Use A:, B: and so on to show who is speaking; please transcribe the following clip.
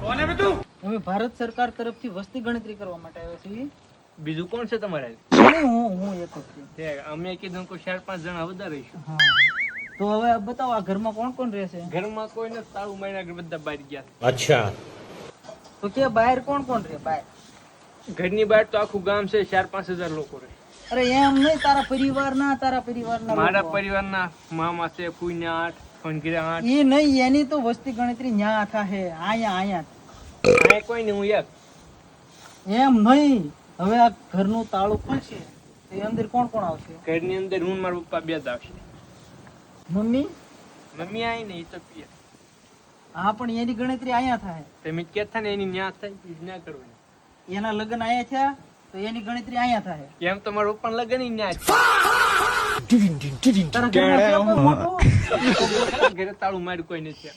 A: અમે ભારત સરકાર તરફથી વસ્તી ગણતરી કરવા માટે આવ્યા છીએ.
B: બીજું કોણ છે તમારે?
A: હું એક જ છું.
B: અમે કીધું કે 4-5 જણા વધારે રહીશું.
A: હા. તો હવે આ બતાવો, આ ઘરમાં કોણ કોણ રહેશે?
B: ઘરમાં કોઈ નથી, તાળું માર્યા બધા બહાર ગયા.
C: अच्छा
A: તો કે બહાર કોણ કોણ રહે? બહાર
B: ઘરની બહાર તો આખું ગામ છે, 4-5 હજાર લોકો રહે.
A: અરે એમ નહીં, તારા પરિવારના
B: મારા
A: લોકો.
B: પરિવારના મામા છે, ફૂઈના 8, ફણગીરા 8.
A: એ નહીં, એની તો વસ્તી ગણતરી ન્યા થાહે, આયા
B: આ કોઈ નહીં, હું એક.
A: એમ નહીં. હવે આ ઘરનું તાળું ખુલશે તો એ અંદર કોણ કોણ આવશે?
B: ઘરની અંદર હું ને મારા પપ્પા બે જ આવશે.
A: મમ્મી?
B: મમ્મી આવી ને, એ તો પીએ.
A: હા, પણ એની ગણતરી આયા થાય.
B: તમે કેતા ને એની ન્યા થાય, એ જ ના કરવાની.
A: એના લગ્ન આયા થયા તો એની ગણતરી આયા થાય.
B: એમ તો મારા પપ્પા લગન ઈ ન્યા જ.
A: તારા ઘરમાં કેવો કોઈ મોટો?
B: ઘરે તાળું માર્યું કોઈ નથી.